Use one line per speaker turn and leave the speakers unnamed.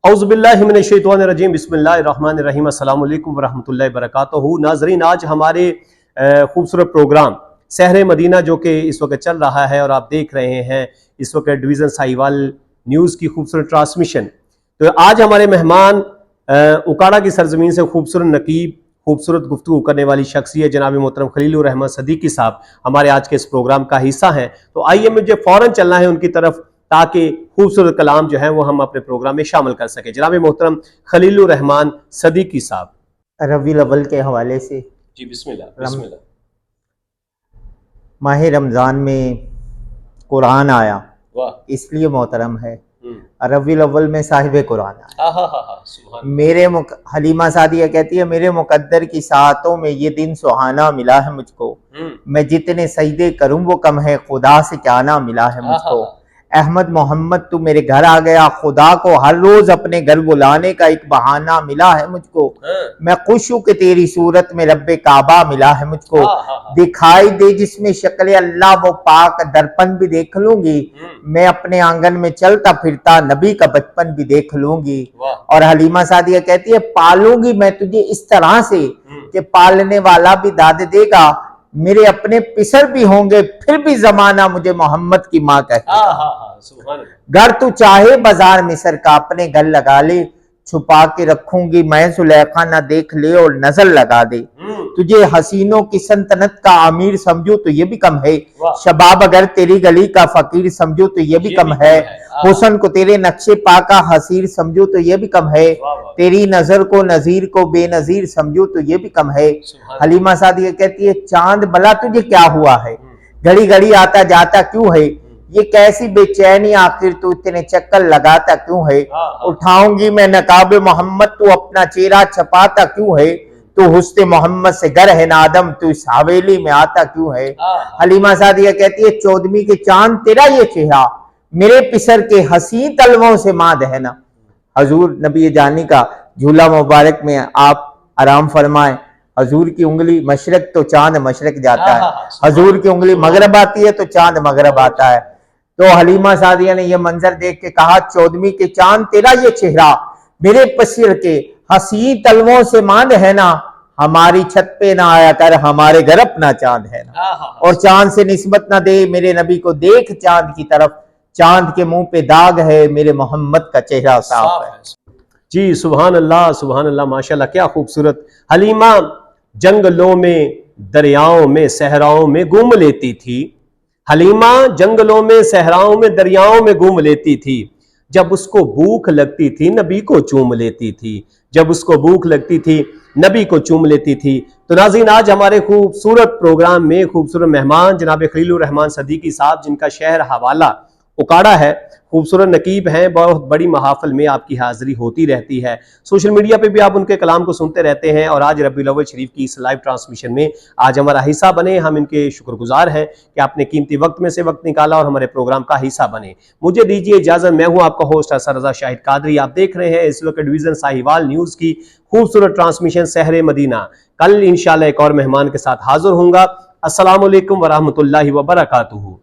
औज़ुबिल्लाहि मिनश्शैतानिर्रजीम बिस्मिल्लाहिर्रहमानिर्रहीम अस्सलामु अलैकुम वरहमतुल्लाहि वबरकातुहू। नाज़रीन, आज हमारे खूबसूरत प्रोग्राम सहरे मदीना जो कि इस वक्त चल रहा है और आप देख रहे हैं इस वक्त डिवीज़न साहिवाल न्यूज़ की खूबसूरत ट्रांसमिशन। तो आज हमारे मेहमान उकाड़ा की सरजमीन से खूबसूरत नकीब, खूबसूरत गुफ्तगू करने वाली शख्सियत जनाब मोहतरम खलीलुर रहमान सदीकी साहब हमारे आज के इस प्रोग्राम का हिस्सा हैं। तो आइए मुझे फ़ौरन चलना है उनकी तरफ ताकि खूबसूरत कलाम जो है वो हम अपने प्रोग्राम में शामिल कर सकें। जनाब मोहतरम खलीलुर रहमान सदीकी साहब,
रबीउल अव्वल के हवाले से
जी बिस्मिल्लाह बिस्मिल्लाह।
माह रमज़ान में कुरान आया,
वाह,
इसलिए मोहतरम है। रबीउल अव्वल में साहिब कुरान आया। मेरे हलीमा सादिया कहती है, मेरे मुकद्दर की सातों में ये दिन सुहाना मिला है मुझको। मैं जितने सजदे करूं वो कम है, खुदा से क्या ना मिला है मुझको। अहमद मोहम्मद तू मेरे घर आ गया, खुदा को हर रोज अपने घर बुलाने का एक बहाना मिला है मुझको। मैं खुश हूं कि तेरी सूरत में रब्बे काबा मिला है मुझको। दिखाई दे जिसमें शक्ल अल्लाह वो पाक दर्पण भी देख लूंगी। मैं अपने आंगन में चलता फिरता नबी का बचपन भी देख लूंगी। और हलीमा सादिया कहती है, पालूंगी मैं तुझे इस तरह से कि पालने वाला भी दाद देगा। मेरे अपने पिसर भी होंगे फिर भी जमाना मुझे मोहम्मद की माँ कहेगा। घर तू चाहे बाजार मिस्र का अपने घर लगा ले, छुपा के रखूंगी मैं सुलेखा ना देख ले और नजर लगा दे। तुझे हसीनों की सल्तनत का अमीर समझू तो ये भी कम है, शबाब अगर तेरी गली का फकीर समझू तो ये भी कम है। हुस्न को तेरे नक्शे पा का हसीर समझू तो ये भी कम है, तेरी नजर को नजीर को बेनजीर समझू तो ये भी कम है। हलीमा सादिया कहती है, चांद भला तुझे क्या हुआ है, घड़ी घड़ी आता जाता क्यों है, ये कैसी बेचैनी आखिर तू इतने चक्कर लगाता क्यों है। उठाऊंगी मैं नकाब मोहम्मद तू अपना चेहरा छपाता क्यों है, तू हुस्न मोहम्मद से गर है नादम तू इस हवेली में आता क्यों है। हलीमा सादिया कहती है, चौदहवीं के चांद तेरा ये चेहरा मेरे पिसर के हसी तलवों से माद है ना। हजूर नबी जानी का झूला मुबारक में आप आराम फरमाए। हजूर की उंगली मशरक तो चांद मशरक जाता है, हजूर की उंगली मगरब आती है तो चांद मगरब आता है। तो हलीमा सादिया ने यह मंजर देख के कहा, चौदहवीं के चांद तेरा ये चेहरा मेरे पिसर के हसी तलवों से माद है ना। हमारी छत पे ना आया कर, हमारे घर अपना चांद है ना। और चांद से निस्बत ना दे मेरे नबी को, देख चांद की तरफ, चांद के मुंह पे दाग है, मेरे मोहम्मद का चेहरा साफ है।
जी सुभान अल्लाह माशाल्लाह, क्या खूबसूरत। हलीमा जंगलों में दरियाओं में सहराओं में घूम लेती थी। हलीमा जंगलों में सहराओं में दरियाओं में घूम लेती थी। जब उसको भूख लगती थी नबी को चूम लेती थी, जब उसको भूख लगती थी नबी को चूम लेती थी। तो नाज़रीन, आज हमारे खूबसूरत प्रोग्राम में खूबसूरत मेहमान जनाब खलीलुर रहमान सदीकी साहब, जिनका शहर हवाला उकाड़ा है, खूबसूरत नकीब हैं, बहुत बड़ी महाफिल में आपकी हाजिरी होती रहती है। सोशल मीडिया पे भी आप उनके कलाम को सुनते रहते हैं और आज रबीउल अव्वल शरीफ की इस लाइव ट्रांसमिशन में आज हमारा हिस्सा बने। हम इनके शुक्रगुजार हैं कि आपने कीमती वक्त में से वक्त निकाला और हमारे प्रोग्राम का हिस्सा बने। मुझे दीजिए इजाजत, मैं हूं आपका होस्ट असर रजा शाहिद कादरी। आप देख रहे हैं इस वक्त डिवीजन साहिवाल न्यूज की खूबसूरत ट्रांसमिशन सहरे मदीना। कल इंशाल्लाह एक और मेहमान के साथ हाजिर होऊंगा। अस्सलामु अलैकुम वरहमतुल्लाहि वबरकातुहू।